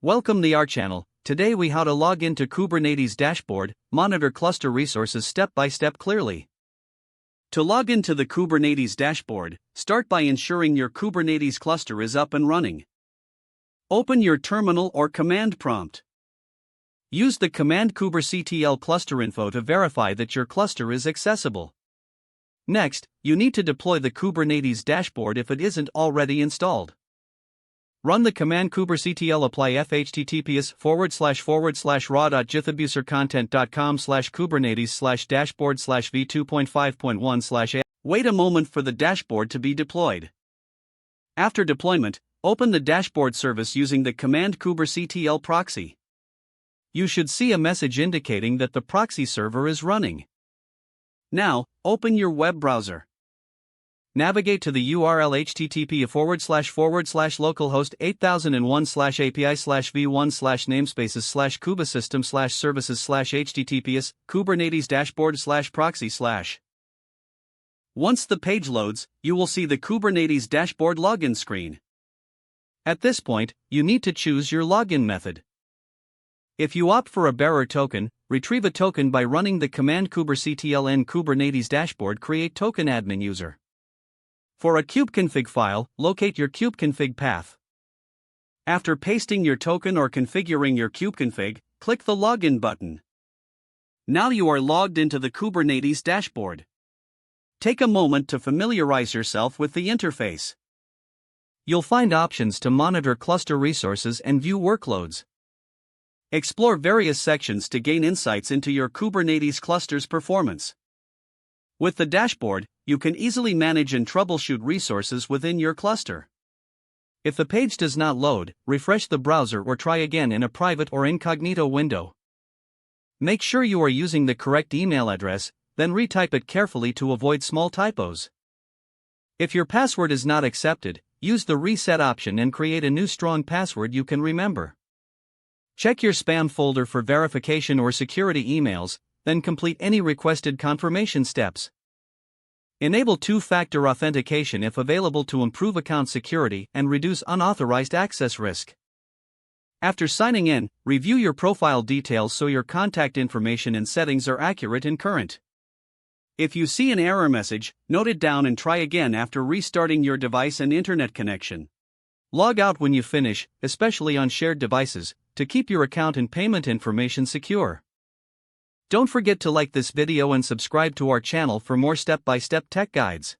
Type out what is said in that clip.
Welcome to our channel. Today we how to log into Kubernetes dashboard, monitor cluster resources step by step clearly. To log into the Kubernetes dashboard, start by ensuring your Kubernetes cluster is up and running. Open your terminal or command prompt. Use the command kubectl cluster info to verify that your cluster is accessible. Next, you need to deploy the Kubernetes dashboard if it isn't already installed. Run the command kubectl apply https://raw.jithabuser-content.com/kubernetes/dashboard/v2.5.1/a. Wait a moment for the dashboard to be deployed. After deployment, open the dashboard service using the command kubectl proxy. You should see a message indicating that the proxy server is running. Now, open your web browser. Navigate to the URL http://localhost 8001/API/v1/namespaces/kubesystem/services/https Kubernetes dashboard/proxy/. Once the page loads, you will see the Kubernetes dashboard login screen. At this point, you need to choose your login method. If you opt for a bearer token, retrieve a token by running the command kubectl n Kubernetes dashboard create token admin user. For a kubeconfig file, locate your kubeconfig path. After pasting your token or configuring your kubeconfig, click the Login button. Now you are logged into the Kubernetes dashboard. Take a moment to familiarize yourself with the interface. You'll find options to monitor cluster resources and view workloads. Explore various sections to gain insights into your Kubernetes cluster's performance. With the dashboard, you can easily manage and troubleshoot resources within your cluster. If the page does not load, refresh the browser or try again in a private or incognito window. Make sure you are using the correct email address, then retype it carefully to avoid small typos. If your password is not accepted, use the reset option and create a new strong password you can remember. Check your spam folder for verification or security emails, then complete any requested confirmation steps. Enable two-factor authentication if available to improve account security and reduce unauthorized access risk. After signing in, review your profile details so your contact information and settings are accurate and current. If you see an error message, note it down and try again after restarting your device and internet connection. Log out when you finish, especially on shared devices, to keep your account and payment information secure. Don't forget to like this video and subscribe to our channel for more step-by-step tech guides.